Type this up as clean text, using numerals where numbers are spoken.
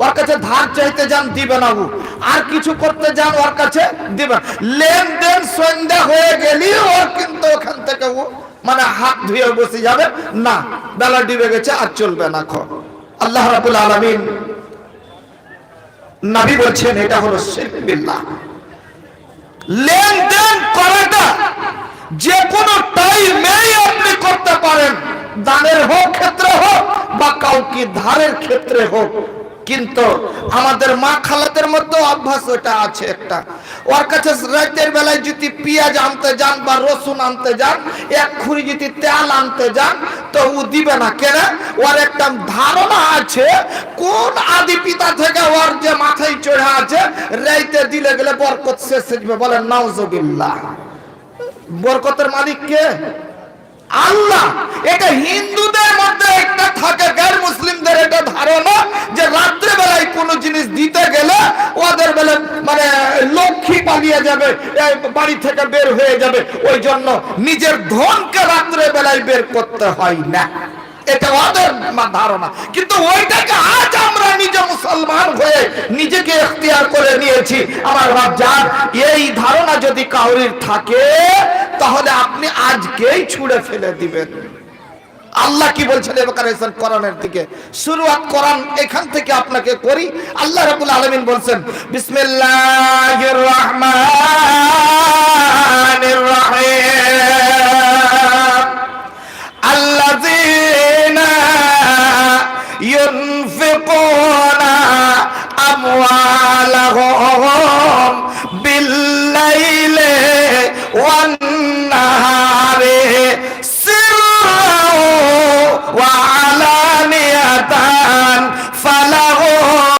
ওর কাছে ধার চাইতে যান দিবে না, ও আর কিছু করতে যান ওর কাছে দিবে। লেনদেন সন্ধ্যা হয়ে গেলি ওর কিন্তু ওখান থেকে ও মানে হাত ধুয়ে বসে যাবে, না বেলা ডুবে গেছে আর চলবে না। আল্লাহ রাব্বুল আলামিন নবী বলছেন এটা হলো শিরক বিল্লাহ। লেনদেন করাটা যে কোনো টাইমেই আপনি করতে পারেন, দানের হোক ক্ষেত্রে হোক বা কাউকে ধারের ক্ষেত্রে হোক, কিন্তু আমাদের মা খালাদের মধ্যে অভ্যাস ওটা আছে একটা, ওর কাছে রাতের বেলায় যদি পেঁয়াজ আনতে যান বা রসুন আনতে যান, এক খুঁড়ি যদি তেল আনতে যান তো ও দিবে না। কেন? ওর একটা ধারণা আছে, কোন আদি পিতা থেকে ওর যে মাথায় চড়ে আছে, রাইতে দিলে গেলে বরকত শেষ হয়ে যাবে। বলেন নাউজুবিল্লাহ। বরকতের মালিক কে? আল্লাহ। এটা হিন্দুদের মধ্যে একটা থাকে, গैर মুসলিমদের এটা ধারণা যে রাত্রে বেলায় কোনো জিনিস দিতে গেলে ওদের বেলা মানে লক্ষ্মী পালিয়ে যাবে, বাড়ি থেকে বের হয়ে যাবে, ওই জন্য নিজের ধনকে রাত্রে বেলায় বের করতে হয় না, এটা ওদের ধারণা। কিন্তু ওইটাকে আজ আমরা নিজে মুসলমান হয়ে নিজেকে ইখতিয়ার করে নিয়েছি। আমার বাপজান, এই ধারণা যদি কাউরির থাকে তাহলে আপনি আজকেই ছুঁড়ে ফেলে দিবেন। আল্লাহ কি বলছেন এবারে কোরআনের দিকে শুরুয়াত কোরআন এখান থেকে আপনাকে করি। আল্লাহ রাব্বুল আলামিন বলছেন বিসমিল্লাহির রহমানির রহিম